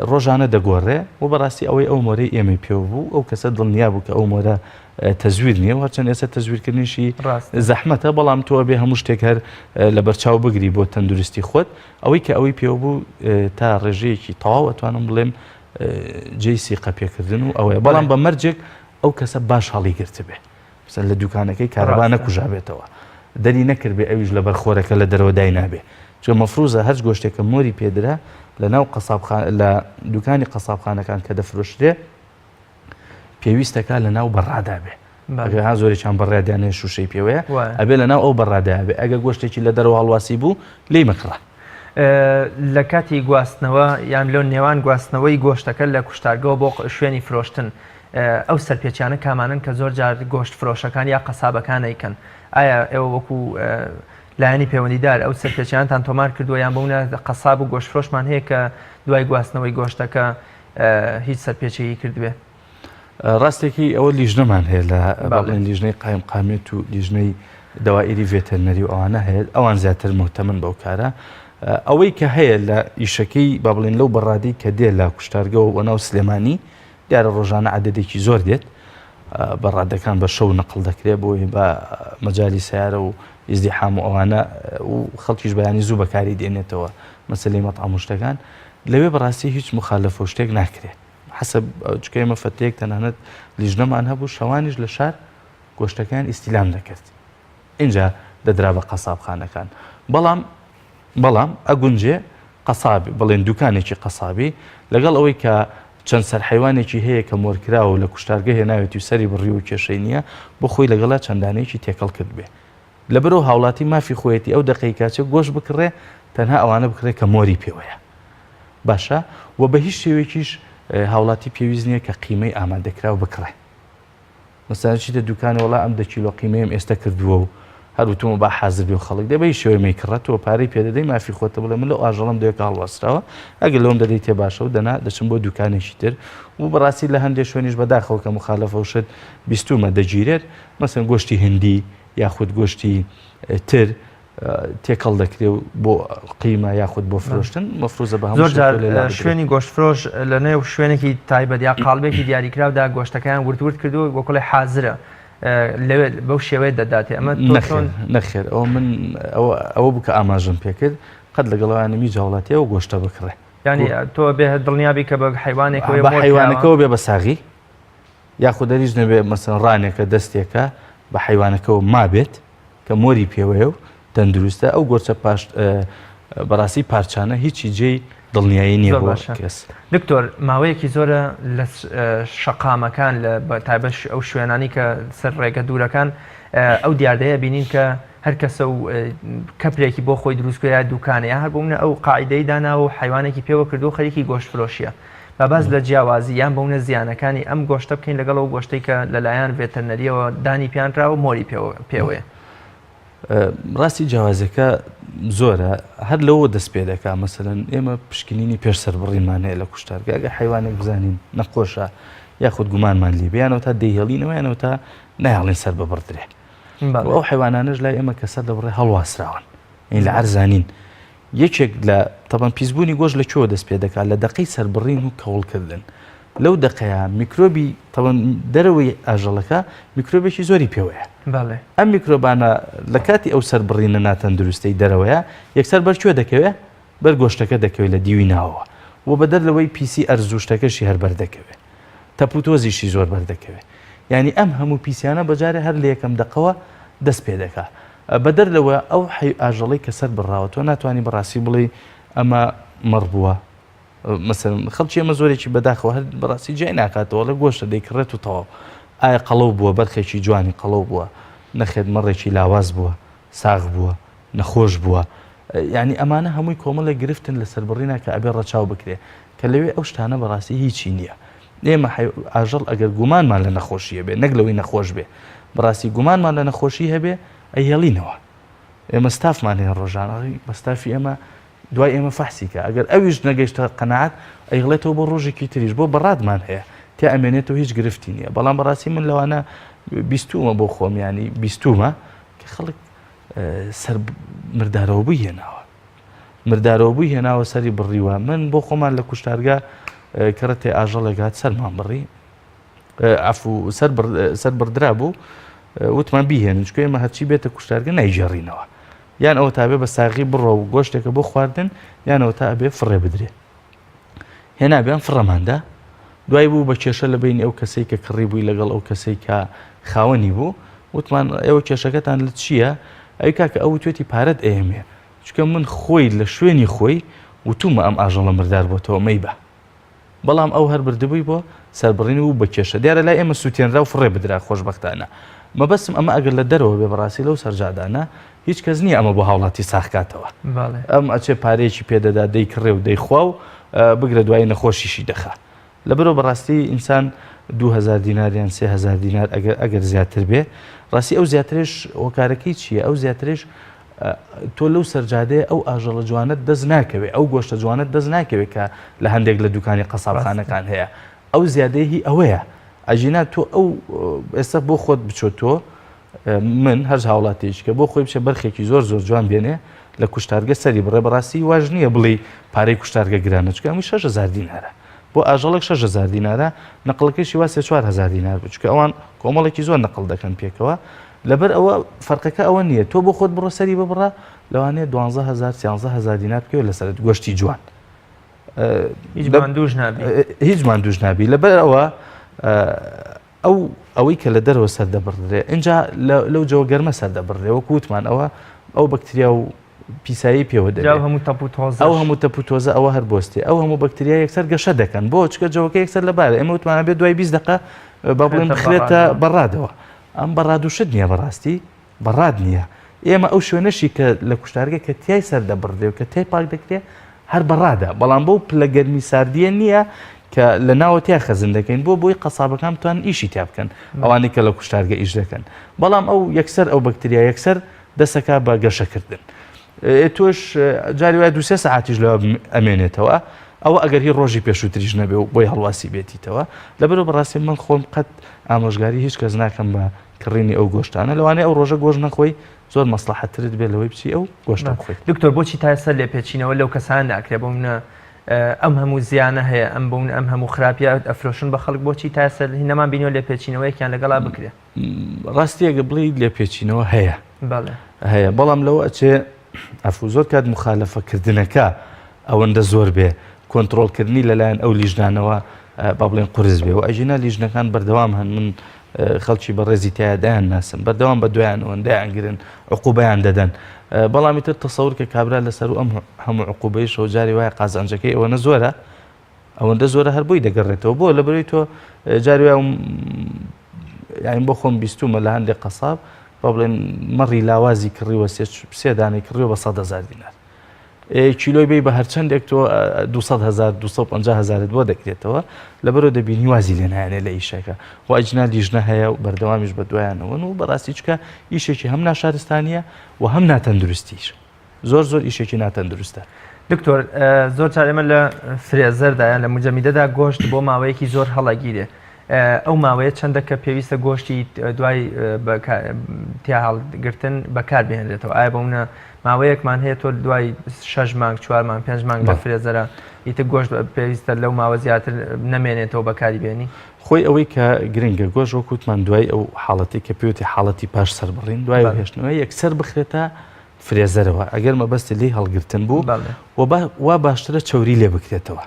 ڕۆژانە دەگۆڕێ و بەڕاستی ئەوەی ئەو مۆرەی ئێمە پێوە بوو ئەو کەسە دڵنیا بوو کە ئەو مۆرە تەزویر نییە و هەرچەند ئێستا تەزویرکردنیشی زەحمەتە بەڵام تۆ بێ هەموو شتێک هەر لە بەرچاو بگری بۆ تەندروستی خۆت ئەوەی کە ئەوەی پێوە بوو تا ڕێژەیەکی تەواو ئەتوانم بڵێم جێی سیقە پێکردن و ئەوەیە بەڵام بە مەرجێک ئەو کەسە باش هەڵی گرت بێ مثلا لە دوکانەکەی کارەبا نەکوژابێتەوە دەری نەکرد بێ ئەویش لە بەرخۆرەکە لە دەرەوە دای نابێ چۆ مەفروزە هەر گۆشتێکە مۆری پێدرا لە ناو لە دوکانی قەسابخانەکان کە دەفرۆشترێ پێویستەکە لە ناو بەڕادا بێ ئەگەر ها زۆرێکیان بەڕادیانەیە شوشەی پێوەیە ئەبێ لە ناو ئەو بەڕادایە بێ ئەگە گۆشتێکی لە دەرەوە هەڵواسی بوو لێی مەکڕە لە کاتی گواستنەوە یان لۆ نێوان گواستنەوەی گۆشتەکە لە کوشتارگەوە بۆ شوێنی فرۆشتن ئەو سەرپێچیانە کامانن کە زۆر جار گۆشت فرۆشەکان یا قەسابەکان ئەیکەن ئایا ئێوە وەکو لایەنی پەیوەندیدار ئەو سەرپێچیانتان تۆمار کردووە یان بۆونە قەساب و گۆشت فرۆشمان هەیە کە دوای گواستنەوەی گۆشتەکە هیچ سەرپێچێکی کردوێ ڕاستێکی ئەوە لیژنەمان هەیە لە باڵێن لیژنەی قایم قامێت و لیژنەی دەوائیری ڤێتەرنەری و ئەوانە هەیە ئەوان زیاتر مهتەمن بەو کارە ئەوەی کە هەیە لە ئیشەکەی با بڵێن لەو بەڕادی کە دێ لە کوشتارگەوە وەناو سلێمانی دیارە ڕۆژانە عەدەدێکی زۆر دێت بەڕادەکان بە شەو نەقڵ دەکرێت بۆی بە مەجای سیارە و ئیزدیحام و ئەوانە و خەڵکیش بەیانی زوو بەکاری دێنێتەوە مەسەلەی مەطعام و شتەکان لەوێ بەڕاستی هیچ مخالەفە و شتێک ناکرێت حسب چکە ئێمە فەتەیەک تەنانەت لیژنەمان هەبوو شەوانیش لە شار گۆشتەکان ئیستیلام دەکرد اینجا دەدرا بە قەسابخانەکان بەڵام ئەگونجێ قەسابی بڵێن دوکانێکی قەسابی لەگەڵ ئەوەی کە چەند سەرحەیوانێکی هەیە کە مۆرکراوە لە کوشتارگە هێناوێتی و سەری بڕی و کێشەی نییە بۆ خۆی لەگەڵا چەندانەیەکی تێکەڵ کرد بێ لەبەرەوە هاوڵاتی مافی خۆیەتی ئەو دەقەی کاچێک گۆشت بکڕێ تەنها ئەوانە بکڕێ کە مۆری پێوەیە باشە و بە هیچ شێوێکیش هاوڵاتی پێویست نییە کە قیمەی ئامادەکراوە بکڕێ مەسەڵەن چیتە دوکانی وەڵا ئەم 10 کیلۆ قیمەیم ئێستا کردووە و هەروتمە با حازر بێ و خەڵک دەبێ شێوەی کڕێتەوە پارەی پێدەدەی مافی خۆتە بڵێ من لە ئاژەڵم دوێکە هەڵوەستراوە ئەگەر لەوم دەدەی تێ باشە و دەنا دەچم بۆ دوکانێکی تر و بەڕاستی لە هەندێک شوێنیش بەداخەوە کە مخالەفە وشت بیستومە دەگیرێت مەسەن گۆشتی هندی یاخود گۆشتی تر تێکەڵ دەکرێ و بۆ قیمە یاخود بۆ فرۆشتن مەفروزە بە هەموو شوێنی گۆشتفرۆش لە نێو شوێنێکی تایبەت یا قاڵبێکی دیاریکراودا گۆشتەکەیان ورد کردو وەکڵی حازرە لەوێ بەو شێوەیە دەداتێ ئەمە نەخێر ئەوە من ئەوە بکە ئاماژم پێکرد قەت لەگەڵەوانمی جاوڵاتی ئەو گۆشتە بکڕێ ینی تۆ بێ دڵنیابی کە بە حیوانەکەەوە بێ بە ساغی یاخود دەریش نەبێ مەسەن ڕانێکە دەستێکە بە حیوانەکەەوە مابێت کە مۆری پێوەیە و تەندروستە ئەو گۆچە پاش بەڕاستی پارچانە هیچی جێی دڵنیایی نییە بۆ کەس دکتۆر ماوەیەکی زۆرە لە شەقامەکان لە تایبەت ئەو شوێنانی کە سەر ڕێگە دوورەکان ئەو دیاردەیە بینین کە هەر کەسە و کەپرێکی بۆ خۆی دروستکە دوکانەیە هەر بۆ منە ئەو قاعدەی داناوە و حیوانێکی پێوە کردو خەریکی گۆشت فرۆشیە بەباز لە جیاوازی یان بۆ منە زیانەکانی ئەم گۆشتە بکەین لەگەڵ ئەو گۆشتەی کە لەلایەن ڤێتەرنەریەوە دانی پیانراوە مۆری پێوەیە ڕاستی جیاوازەکە زۆرە هەر لەوە دەست پێ دەکا مەسەرەن ئێمە پشکنینی پێش سەربڕینمان هەیە لە کوشتارگە ئەگە حیوانێک بزانین نەخۆشە یاخود گومانمان لێ بیانەوە تا دەیهێڵینەوە یانەوە تا نایڵێن سەر ببڕدرێ ئەو حیوانانش لای ئێمە کە سەر دەبڕێ هەڵواسراون این لە عەرزانین یەکێک لە تەبەن پیسبوونی گۆشت لە چۆ دەست پێ دەکات لە دەقەی سەربڕین و کەوڵکردن لەو دەقەیە میکرۆبی تەبەن دەرەوەی ئاژەڵەکە میکرۆبێکی زۆری پێوەیە ئەم میکرۆبانە لە کاتی ئەو سەربڕینە ناتەندروستەی دەرەوەیە یەکسەر بەرکوێ دەکەوێت بەر گۆشتەکە دەکەوێت لە دیوی ناوەوە و بەدەر لەوەی پیسی ئەرزوشتەکەشی هەر بەردەکەوێت تەپوتۆزیشی زۆر بەردەکەوێت ینی ئەم هەموو پیسیانە بەجارێ هەر لە یەکەم دەقەوە دەست پێ دەکات بەدەر لەوە ئەو ئاژەڵی کە سەر بڕاوە تۆ ناتوانانی بەڕاستی بڵێ ئەمە مەڕ بووە مەسەن خەڵکی ئەمە زۆرێکی بەداخەوە هەر بەڕاستی جای ناکاتەوە لە گۆشتە دەیکڕێت و تەواو ئایا قەڵەو بووە بەرخێکی جوانی قەڵەو بووە نەخێت مەڕێکی لاواز بووە ساغ بووە نەخۆش بووە ینی ئەمانە هەمووی کۆمەڵە گرفتن لە سەربڕینە کە ئەبێ ڕەچاو بکرێ کە لەوێ ئەو شتانە بەڕاستی هیچی نییە ئێمە ئاژەڵ ئەگەر گومانمان لە نەخۆشیە بێ نەک لەوەی نەخۆش بێ بەڕاستی گومانمان لە نەخۆشی هەبێ ئەیهێڵینەوە ئێمە ستافمان هەیە ڕۆژانەی بەستافی ئێمە دوای ئێمە فەحسیکە ئەگەر ئەویش نەگەیشتە قەنەعەت ئەیڵێتەوە بۆ ڕۆژێکی تریش بۆ بەڕادمان هەیە تێ ئەمێنێتەوە هیچ گرفتی نییە بەڵام بەڕاستی من لەوانە بیستومە بۆ خۆم ینی بیستومە کە خەڵک سەر مردارەوەبووی هێناوە مردارەوەبووی هێناوە سەری بڕیوە من بۆ خۆمان لە کوشتارگا کەڕەتێ ئاژەڵێک هات سەرمان بڕی ئەفو سەر بردرا بوو وتمان بیهێنن چکە ئێمە هەرچی بێتە کوشتارگە نایژێڕینەوە یان ئەوە تا بێ بە ساغی بڕۆ و گۆشتێکە بۆ خواردن یانەوە تا ئەبێ فڕێ بدرێ هێنابیان فڕەماندا دوای بوو بە کێشە لە بینی ئەو کەسەی کە کڕی بووی لەگەڵ ئەو کەسەی کە خاوەنی بوو وتمان ئێوە کێشەکەتان لە چییە ئەوی کاکە ئەو توێتی پارەت ئێمێ چکە من خۆی لە شوێنی خۆی وتومە ئەم ئاژەڵە مردار بۆتەوە مەیبە بەڵام ئەو هەر بردبووی بۆ سەربڕینی و بە کێشە دیارە لای ئێمە سووتێنرا و فڕێ بدرا خۆشبەختانە مەبەستم ئەمە ئەگەر لە دەرەوە بێ بەڕاستی لەو سەرجادانە هیچ کەس نییە ئەمە بۆ هاوڵاتی ساخکاتەوە ئەم ئەچێ پارەیەکی پێدەدا دەیکڕێ و دەیخوا و بگرە دوای نەخۆشیشی دەخا لەبەرەوە بەڕاستی ئینسان 2000 دینار یان 3000 دینار ئەگەر زیاتر بێ ڕاستی ئەو زیاترش هۆکارەکەی چییە ئەو زیاترش تۆ لەو سەرجادەیە ئەو ئاژەڵە جوانت دەست ناکەوێت ئەو گۆشتە جوانت دەست ناکەوێت کە لە هەندێک لە دوکانی قەسابخانەکان هەیە ئەو زیادەیە ئەوەیە ئەژینا تۆ ئەو ئێستا بۆ خۆت بچۆ تۆ من هەر هاوڵاتێکی کە بۆ خۆی بچە بەرخێکی زۆر جوان بێنێ لە کوشتارگە سەری بڕێ بەڕاستی واژ نییە بڵێ پارەی کوشتارگە گرانە چکە ئەمی 6000 دینارە بۆ ئاژەڵێک 6000 دینارە نەقڵەکەیشی وا 4000 دینار بوو چکە ئەوان کۆمەڵێکی زۆر نەقڵ دەکەن پێکەوە لەبەر ئەوە فەرقەکە ئەوە نییە تۆ بۆ خۆت بڕۆ سەری ببڕە لەوانەیە 12000 13000 دینار بکەوێت لەسەر گۆشتی جوان هیچ ماندووش نابی لەبەر ئەوە ئەوەی کە لە دەرەوە سەر دەبڕێ اینجا لەو جەوە گەرمە سەر دەبڕێ وەکو وتمان ئەو بەکتریا و پیسایی پێوە دەبێت ئەو هەموو تەپوتۆزە ئەوە هەر بۆستێ ئەو هەموو بەکتریا یەکسەر گەشە دەکەن بۆ چکە جەوەکە یەکسەر لەبارە ئێمە وتمانە بێت دوای 20 دقە با بڵێن بخرێتە بەڕادەوە ئەم بەڕادوشت نییە بەڕاستی بەڕاد نییە ئێمە ئەو شوێنەشی کە لە کوشتارگە کە تیای سەر دەبڕێ و کە تێی پاک دەکرێت هەر بەڕادە بەڵام بۆ پلە گەرمی ساردیە نییە کە لە ناوە تیا خەزن دەکەین بۆی قەسابەکان بتوان ئیشی تیا بکەن ئەوانەی کە لە کوشتارگە ئیش دەکەن بەڵام ئەو یەکسەر ئەو بەکتریا یەکسەر دەسەکە بە گەشەکردن تۆش جاری وایە 2-3 ساعتیش لەوە ئەمێنێتەوە ئەوە ئەگەر هی ڕۆژی پێشووتریش نەبێ و بۆی هەڵواسی بێتیتەوە لەبەرەوە بەڕاستی من خۆم قەت ئامۆژگاری هیچ کەس ناکەم بە کڕینی ئەو گۆشتانە لەوانەیە ئەو ڕۆژە گۆشت نەخۆی زۆر مەسلحەتترت بێت لەوەی بچی ئەو گۆشتە بخۆیت. دکتۆر بۆچی تا ئێستا لێپێچینەوە لەو کەسان ناکرێ بۆ منە ئەم هەموو زیانە هەیە ئەم هەموو خراپیە ئەفرۆشن بە خەڵک بۆچی تا ئێستا نەمان بینیەوە لێپێچینەوەیەکیان لەگەڵا بکرێ؟ ڕاستی ئەگە بڵێ لێپێچینەوە هەیە هەیە بەڵام لەوە ئەچێ ئەفو زۆر کات مخالەفەکردنەکە ئەوەندە زۆر بێ کۆنتترۆلکردنی لەلایەن ئەو لیژنانەوە با بڵێن قورس بێ و ئەژینا لیژنەکان بەردەوام هەن من خەڵکی بە ڕێزی تایدایان ناسم بەردەوام بە دویان ئەوەندەیانگرن عقوبەیان دەدەن بەڵامی تر تەسەور کە کابرا لەسەر ئەم هەموو عقوبەی شەوجاری وایە قازانجەکەی ئەوەنە زۆرە ئەوەندە زۆرە هەر بۆی دەگەڕێتەوە بۆ لەبەرەوەی تۆ جاری وایە یاین بۆ خۆم بیستومە لە هەندێک قەساب با بڵێن مەڕی لاوازی کڕیوە سێ دانەی کڕیوە بە 100,000 دینار کیلۆی بێ بە هەرچەندێک تۆ 200,000-250,000 بۆ دەکرێتەوە لەبەرەوە دەبینی وازی لێ نایەنێ لە ئیشەکە و ئەجنا لیژنە هەیە و بەردەوامیش بە دوایانەوەن و بەڕاستی چکە ئیشێکی هەم ناشارستانیە و هەم ناتەندروستیش زۆر ئیشێکی ناتەندروستە. دکتۆر زۆر جار ئێمە لە فرێزەردایان لە مجەمیدەدا گۆشت بۆ ماوەیەکی زۆر هەڵەگیرێ ئەو ماوەیە چەندە کە پێویستە گۆشتی دوای تیا هەڵگرتن بەکار بهێنرێتەوە ئایا بەونە ماوەیەکمان هەیە تۆ دوای 6 مانگ 4 مانگ 5 مانگ لە فرێزەرە ئیتر گۆشت پێویستە لەو ماوە زیاتر نەمێنێتەوە بەکاری بێنی خۆی ئەوەی کە گرنگە گۆشت وەکوتمان دوای ئەو حاڵەتی کە پێوتی حاڵەتی پاش سەربڕین دوای هێشتنەوە یەکسەر بخرێتە فرێزەرەوە ئەگەر مەبەستی لی هەڵگرتن بوو وا باشترە چەوری لێ بکرێتەوە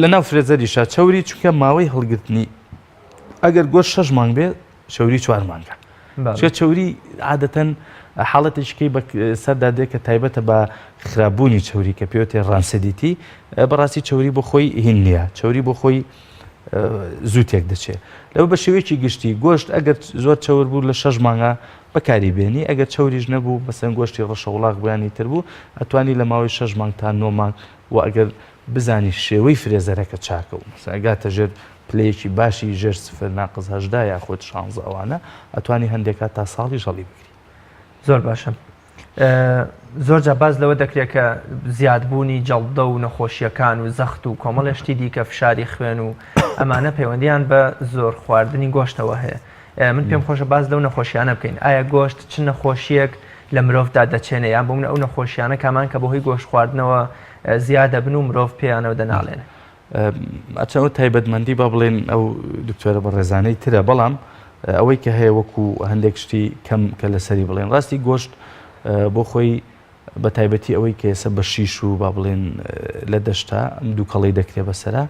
لەناو فرێزەریشە چەوری چونکە ماوەی هەڵگرتنی ئەگەر گۆشت 6 مانگ بێ چەوری 4 مانگە چکە چەوری عادەتەن حاڵەتێکەکەی سەردا دێت کە تایبەتە بە خراپبوونی چەوری کە پێوتێ ڕانسەدیتی بەڕاستی چەوری بۆ خۆی هین نییە چەوری بۆ خۆی زووتێک دەچێت لەو بە شێوەیەکی گشتی گۆشت ئەگەر زۆر چەور بوو لە 6 مانگە بەکاری بێنی ئەگەر چەوریش نەبوو بەسەن گۆشتی ڕەشەوڵاق بوویانی تر بوو ئەتوانی لە ماوەی 6 مانگ تا 9 مانگ و ئەگەر بزانی شێوەی فرێزەرەکە چاکە و ئەگاتە ژێر پلەیەکی باشی ژێر 0-18 یاخۆت 16 ئەوانە ئەتوانی هەندێکات تا ساڵی ژەڵی بگری. زۆر باشە زۆر جا باز لەوە دەکرێت کە زیادبوونی جەڵدە و نەخۆشیەکان و زەخت و کۆمەڵێشتی دیکە فشاری خوێن و ئەمانە پەیوەندیان بە زۆر خواردنی گۆشتەوە هەیە من پێم خۆشە باز لەو نەخۆشیانە بکەین ئایا گۆشت چ نەخۆشیەک لە مرۆڤدا دەچێنێ یان بۆ منە ئەو نەخۆشیانە کامان کە بەهۆی گۆشت خواردنەوە زیادە بن و مرۆڤ پێیانەوە دەناڵێنێ ئەچەوە تایبەتمەندی با بڵێن ئەو دکتۆرە بە ڕێزانەی ترە بەڵام ئەوەی کە هەیە وەکو هەندێک شتی کەم کە لەسەری بڵێن ڕاستی گۆشت بۆ خۆی بە تایبەتی ئەوەی کە ئێستا بە شیش و با بڵێن لە دەشتا دوو کەڵی دەکرێت بەسەرا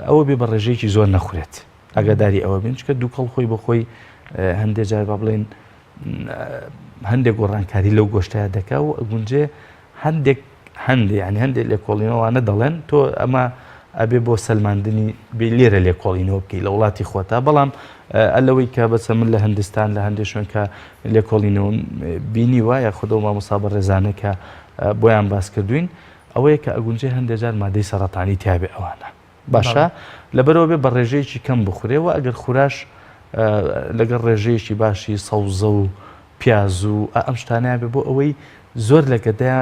ئەوە بێ بە ڕێژەیەکی زۆر نەخورێت ئەگەداری ئەوە بین چکە دوو کەڵ خۆی بە خۆی هەندێک جار با بڵێن هەندێک گۆڕانکاری لەو گۆشتەیە دەکا و ئەگونجێ هەندێک لێکۆڵینەوەوانە دەڵێن تۆ ئەمە ئەبێ بۆ سەلماندنی بێ لێرە لێکۆڵینەوە بکەی لە وڵاتی خۆتا بەڵام ئەلەوەی کە بەچە من لە هەندستان لە هەندێک شوێن کە لێکۆڵینەوە بینی وایە خودە و مامۆستا بە ڕێزانە کە بۆیان باس کردوین ئەوەیە کە ئەگونجێ هەندێک جار مادەی سەرەتانی تیابێ ئەوانە باشە لەبەرەوە بێ بە ڕێژەیەکی کەم بخورێەوە ئەگەر خوراش لەگەڵ ڕێژەیەکی باشی سەوزە و پیاز و ئەم شتانەیە بێ بۆ ئەوەی زۆر لەگەدایە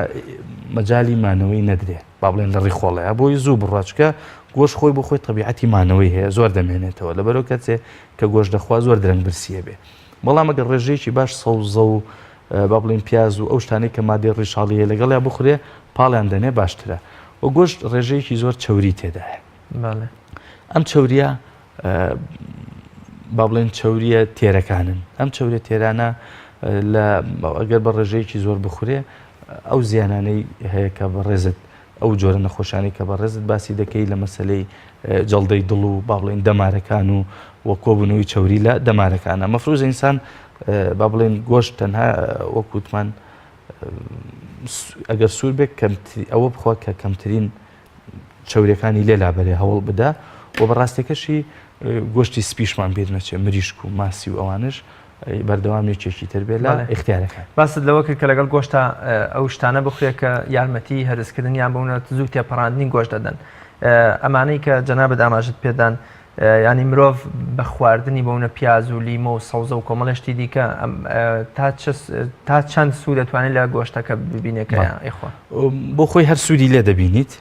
مەجای مانەوەی نەدرێ با بڵێن لە ڕیخۆڵەیە بۆی زوو بڕاچکە گۆشت خۆی بۆ خۆی تەبیعەتی مانەوەی هەیە زۆر دەمێنێتەوە لەبەرەوە کەسێ کە گۆشت دەخوا زۆر درەنگ برسیە بێ بەڵام ئەگەر ڕێژەیەکی باش سەوزە و با بڵێن پیاز و ئەو شتانەی کە مادەی ڕیشاڵی هەیە لەگەڵیا بخورێ پاڵیان دەنێ باشترە و گۆشت ڕێژەیەکی زۆر چەوری تێدایە ئەم چەوریە با بڵێن چەوریە تێرەکانن ئەم چەورە تێرانە ئەگەر بە ڕێژەیەکی زۆر بخورێ ئەو زیانانەی هەیە کە بەڕێزت ئەو جۆرە نەخۆشانی کە بەڕێزت باسی دەکەی لە مەسلەی جەڵدەی دڵ و با بڵێن دەمارەکان و وە کۆبوونەوەی چەوری لە دەمارەکانە مەفروض ئینسان با بڵێن گۆشت تەنها وەکوتمان ئەگەر سوور بێت ئەوە بخوا کە کەمترین چەوریەکانی لێ لابەرێ هەوڵ بدا و بەڕاستیەکەشی گۆشتی سپیشمان بیر نەچێت مریشک و ماسی و ئەوانش بەردەوامێکێکی تر بێت لە اختیارەکان باست لەوە کرد کە لەگەڵ گۆشتە ئەو شتانە بخورێت کە یارمەتی هەرسکردن یان بۆنە زوو تێپەڕاندنی گۆشت دەدەن ئەمانەی کە جەنابەت ئاماژت پێدان ینی مرۆڤ بە خواردنی بۆونە پیاز و لیمە و سەوزە و کۆمەڵشتی دیکە تا چەند سوود دەتوانێت لە گۆشتەکە ببینێکە ئیخوا بۆ خۆی هەر سوودی لێ دەبینیت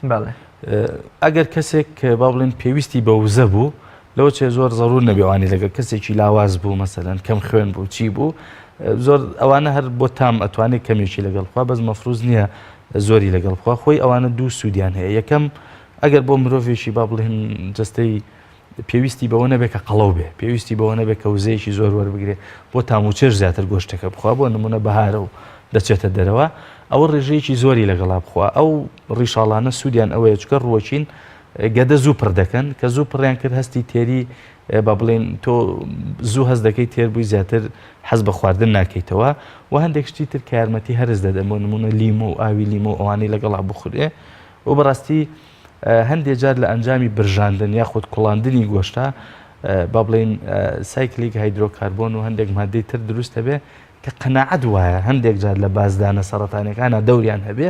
ئەگەر کەسێک با بڵێن پێویستی بە وزە بوو لەوە چێ زۆر زەڕور نەبێوانی لەگەر کەسێکی لاواز بوو مەسەلەن کەم خوێن بوو چی بوو زۆر ئەوانە هەر بۆ تام ئەتوانێت کەمێکی لەگەڵ خوا بەس مەفروض نییە زۆری لەگەڵ خوا خۆی ئەوانە دوو سوودیان هەیە یەکەم ئەگەر بۆ مرۆڤێکی با بڵێن جستەی پێویستی بەوە نەبێت کە قەڵەو بێ پێویستی بەوە نەبێت کە وزەیەکی زۆر وەربگرێ بۆ تام و چێژ زیاتر گۆشتەکە بخوا بۆ نمونە بەهارە و دەچێتە دەرەوە ئەوە ڕێژەیەکی زۆری لەگەڵا بخوا ئەو ڕیشاڵانە سوودیان ئەوەیە چکە ڕۆچین گەدە زوو پڕ دەکەن کە زوو پڕیان کرد هەستی تێری با بڵێن تۆ زوو هەست دەکەی تێر بووی زیاتر حەز بە خواردن ناکەیتەوە و هەندێک شتی تر کە یارمەتی هەرز دەدەن بۆ نمونە لیمۆ و ئاوی لیمۆ ئەوانەی لەگەڵا بخورێ و بەڕاستی هەندێک جار لە ئەنجامی برژاندن یاخود کوڵاندنی گۆشتە با بڵێن سایکلیک هایدرۆکاربۆن و هەندێک مادەی تر دروست هەبێ کە قەناعەت وایە هەندێک جار لە بازدانە سەرەتانەکانە دەوریان هەبێ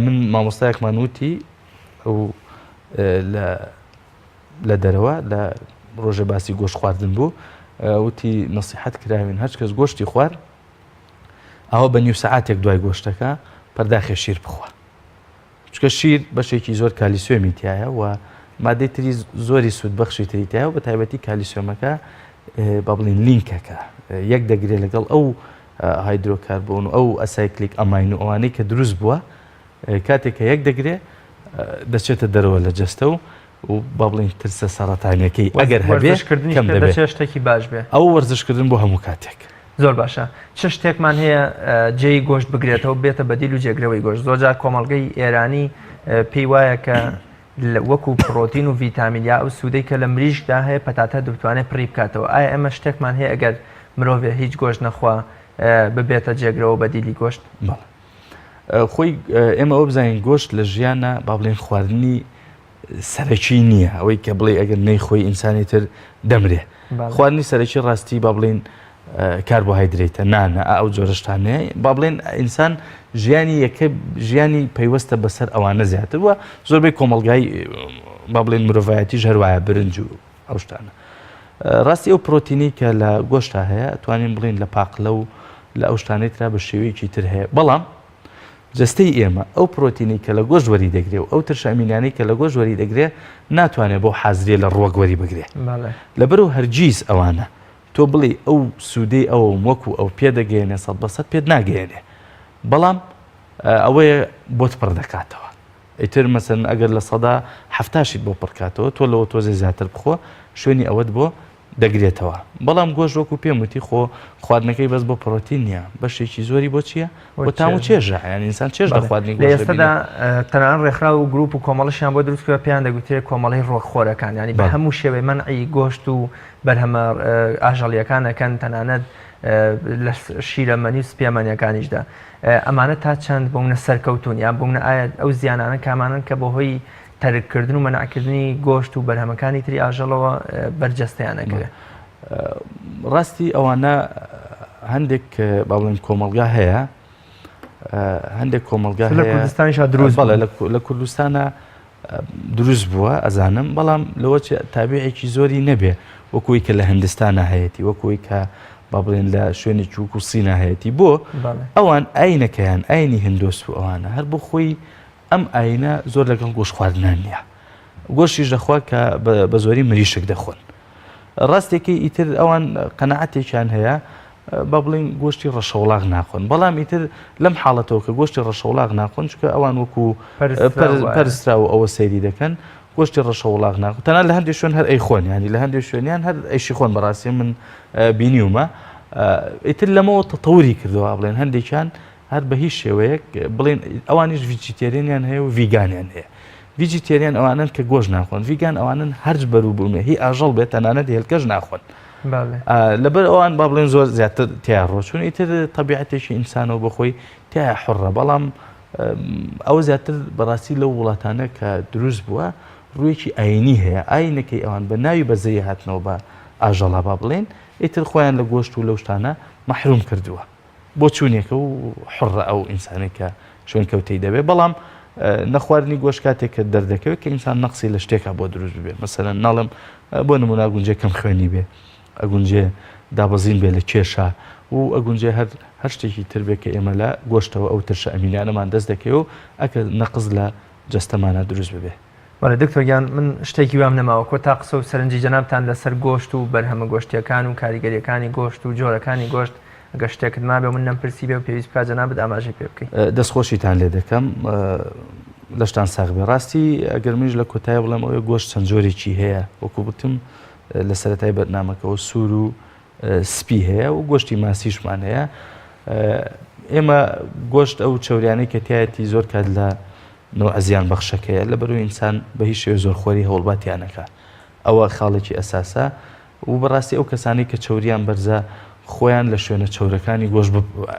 من مامۆستایەکمان وتی و لە دەرەوە لە ڕۆژە باسی گۆشت خواردن بوو وتی نەسیحەت کراوین هەر کەس گۆشتی خوارد ئەوە بە نیو سەعاتێک دوای گۆشتەکە پەرداخی شیر بخوا چکە شیر بەشێکی زۆر کالیسیۆمی تایە و مادەی تری زۆری سوودبەخشی تری تایە و بە تایبەتی کالیسیۆمەکە با بڵێن لینکەکە یەک دەگرێت لەگەڵ ئەو هایدرۆکاربۆن و ئەو ئەسایکلیک ئەماین و ئەوانەی کە دروست بووە کاتێک کە یەک دەگرێت دەچێتە دەرەوە لە جەستە و با بڵێن ترسە سەرەتانیەکەی ئەگەر هەبێ کەم دەبێت شتێکی باش بێ ئەو وەرزشکردن بۆ هەموو کاتێک زۆر باشە چ شتێکمان هەیە جێی گۆشت بگرێتەوە بێتە بەدیل و جێگرەوەی گۆشت زۆرجار کۆمەڵگەی ئێرانی پێی وایە کە وەکو پرۆتین و ڤیتامینیا ئەو سوودەی کە لە مریشکدا هەیە پەتاتە دەتوانێت پڕی بکاتەوە ئایا ئەمە شتێکمان هەیە ئەگەر مرۆڤ هیچ گۆشت نەخوا ببێتە جێگرەوە بەدیلی گۆشت خۆی ئێمە ئەوە بزانین گۆشت لە ژیانە با بڵێن خواردنی سەرەکی نییە ئەوەی کە بڵێ ئەگەر نەیخۆی ئینسانی تر دەمرێ خواردنی سەرەکی ڕاستی با بڵێن کاربۆهایدرێتە نانە ئەو جۆرەشتانەیە با بڵێن ئینسان ژیانی یەکە ژیانی پەیوەستە بەسەر ئەوانە زیاتر وە زۆربەی کۆمەلگای با بڵێن مرۆڤایەتیش هەروایە برنج و ئەو شتانە ڕاستی ئەو پرۆتینی کە لە گۆشتا هەیە توانین بڵێن لە پاقلە و لە ئەو شتانەی ترا بە شێوەیەکی تر هەیە بەڵام جستەی ئێمە ئەو پرۆتینی کە لە گۆشت وەری دەگرێ و ئەو ترشەمینانەی کە لە گۆشت وەری دەگرێ ناتوانێت بۆ حازرێ لە ڕۆک وەری بگرێ لەبەرەوە هەرگیز ئەوانە تۆ بڵێ ئەو سوودەی ئەوە وەکو ئەو پێدەگەێنێ 100% پێت ناگەێنێ بەڵام ئەوەیە بۆت پڕ دەکاتەوە ئیتر مەسەن ئەگەر لە 170 بۆ پڕکاتەوە تۆ لەوە تۆزێ زیاتر بخۆ شوێنی ئەوەت بۆ دەگرێتەوە بەڵام گۆشت وەکو پێم وتی خۆ خواردنەکەی بەس بۆ پڕۆتین نییە بەشێکی زۆری بۆ چییە بۆ تام و چێژە یان ئینسان چێژ لە خواردنی لە ئێستادا تەنانەت ڕێکخراو و گروپ و کۆمەڵیشیان بۆ دروستکرا پێیان دەگوترێت کۆمەڵی ڕۆکخۆرەکان ینی بە هەموو شێوەی مەنعی گۆشت و بەرهەمە ئاژەڵیەکانەکەن تەنانەت لە شیرەمەنی و سپێمەنیەکانیشدا ئەمانە تا چەند بۆونە سەرکەوتون یان بوونە ئایا ئەو زیانانە کامانن کە بەهۆی تەرککردن و مەنعکردنی گۆشت و بەرهەمەکانی تری ئاژەڵەوە بەرجەستەیانەکرێ ڕاستی ئەوانە هەندێک با بڵێن کۆمەلگا هەیە هەندێک کۆمەلگا لە کوردستانیشا دروست لە کوردستانە دروست بووە ئەزانم بەڵام لەوە تابعێکی زۆری نەبێ وەکوی کە لە هەندستانە هەیەی وەکوی کە با بڵێن لە شوێنێکی وکو سینە هەیەی بۆ ئەوان ئاینەکەیان ئاینی هندۆست و ئەوانە هەر بۆ خۆی ئەم ئاینە زۆر لەگەڵ گۆشت خواردنان نییە گۆشتیش دەخوا کە بە زۆری مریشک دەخۆن ڕاستێکی ئیتر ئەوان قەنەعەتێکیان هەیە با بڵێن گۆشتی ڕەشەوڵاغ ناخۆن بەڵام ئیتر لەم حاڵەتەوە کە گۆشتی ڕەشەوڵاغ ناخۆن چکە ئەوان وەکو پەرسترا و ئەوە سەیری دەکەن گۆشتی ڕەشەوڵاغ ناخۆن تەنانەت لە هەندێک شوێن هەر ئەیخۆن ینی لە هەندێک شوێنیان هەر ئەیشی خۆن بەڕاستی من بینیومە ئیتر لەمەوە تەتەوری کردەوە بڵێن هەندێکیان هەر بە هیچ شێوەیەک بڵێن ئەوانیش ڤیجیتێریانیان هەیە و ڤیگانیان هەیە ڤیجیتێریان ئەوانن کە گۆشت ناخۆن ڤیگان ئەوانن هەرج بەروو بوونێ هی ئاژەڵ بێت تەنانەت هێلکەش ناخۆن لەبەر ئەوان با بڵێن زۆر زیاتر تیا ڕۆچون ئیتر تەبیعەتێکی ئینسانەوە بەخۆی تیا حڕە بەڵام ئەوە زیاتر بەڕاستی لەو وڵاتانە کە دروست بووە ڕوویەکی ئاینی هەیە ئاینەکەی ئەوان بە ناوی بەزەیە هاتنەوە بە ئاژەڵا با بڵێن ئیتر خۆیان لە گۆشت و لەو شتانە مەحروم کردووە بۆ چوونێکە و حڕە ئەو ئینسانێک کە شوێن کەوتەی دەبێت بەڵام نەخواردنی گۆشت کاتێک کە دەردەکەوێت کە ئینسان نەقسی لە شتێکە بۆ دروست ببێت مەسەلەن ناڵم بۆ نمونە ئەگونجێ کەم خوێنی بێ ئەگونجێ دابەزین بێ لە کێشە و ئەگونجێ هەر شتێکی تر بێت کە ئێمە لە گۆشتەوە ئەو ترشە ئەمینانەمان دەست دەکەوێت و ئەکە نەقز لە جەستەمانە دروست ببێ. وەرە دکتۆرگیان من شتێکی وام نەماوە کۆ تا قسە و سەرنجی جەنابتان لەسەر گۆشت و بەرهەمە گۆشتیەکان و کاریگەریەکانی گۆشت و جۆرەکانی گۆشت ئەگە شتێکت مابێ من نەمپرسی بێ و پێویست بکات جەنابەت ئاماژەی پێ بکەیت. دەستخۆشیتان لێ دەکەم لەشتان ساغ بێ ڕاستی ئەگەر منیش لە کۆتایە بڵێم ئەوەیە گۆشت چەند جۆرێکی هەیە وەکو بتم لە سەرەتای بەرنامەکەەوە سوور و سپی هەیە و گۆشتی ماسیشمان هەیە ئێمە گۆشت ئەو چەوریانەی کە تایەتی زۆر کات لە نەوە ئەزیان بەخشەکەیە لەبەرەوەی ئینسان بە هیچ شێوە زۆرخۆری هەوڵباتیانەکە ئەوە خاڵێکی ئەساسە و بەڕاستی ئەو کەسانی کە چەوریان بەرزە خۆیان لە شوێنە چەورەکانی گۆشت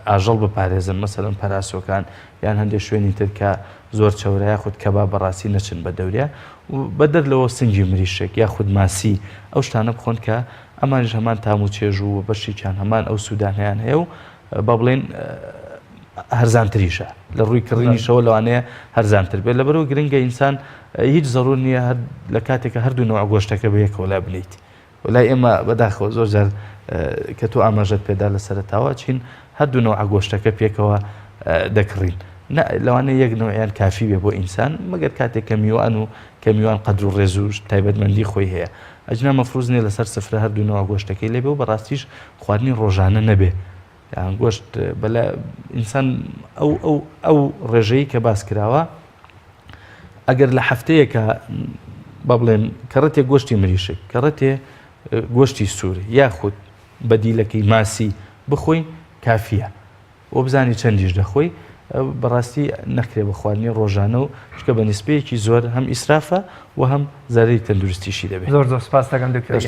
ئاژەڵ بپارێزن مەسەلەن پەراسۆکان یان هەندێک شوێنی تر کە زۆر چەورەیە خودت کەبا بەڕاستی نەچن بە دەورە و بەدەر لەوە سنگی مریشێک یا خود ماسی ئەو شتانە بخۆن کە ئەمانش هەمان تام و چێژ و بەشێکیان هەمان ئەو سوودانیان هەیە و با بڵێن هەرزانتریشە لە ڕووی کڕینیشەوە لەوانەیە هەرزانتر بێت لەبەرەوە گرنگە ئینسان هیچ زەڕور نییە لە کاتێکە هەردوو نەوە گۆشتەکە بە یەکەوە بنیت وڵای ئێمە بەداخەوە زۆر جار کە تۆ ئاماژەت پێدا لە سەرەتاوە چین هەردوو نەوە گۆشتەکە پێکەوە دەکڕین لەوانەیە یەک نەوەیان کافی بێ بۆ ئینسان مەگەر کاتێک کە میوان و کە میوان قەدر و ڕێزوش تایبەتمەندی خۆی هەیە ئەجنا مەفروض نیە لەسەر سفرە هەردوو نەوە گۆشتەکەی لێبێ و بەڕاستیش خواردنی ڕۆژانە نەبێ یان گۆشت بەلا ئینسان ئەو ڕێژەیە کە باس کراوە ئەگەر لە هەفتەیەکە با بڵێن کەڕەتێ گۆشتی مریشک کەڕەتێ گۆشتی سووری یاخود بەدیلەکەی ماسی بخۆی کافیە و بزانی چەندیش دەخۆی بەڕاستی نەکرێ بە خواردنی ڕۆژانە و چکە بە نیسبەیەکی زۆر هەم ئیسرافە و هەم زارەی تەندروستیشی دەبێت. زۆر سپاس دەکەم دکتۆر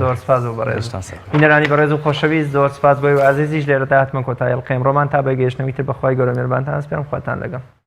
زۆر سپاس و بەڕێز بینەرانی بەڕێز و خۆشەویست زۆر سپاس بۆی و ئازیزیش لێرەدا هاتمە کۆتایی ئەڵقەی ئەمڕۆمان تا بەگەیشتنەوەی تر بەخوای گەورە مێربانتان سپێرم خواتان لەگەڵ.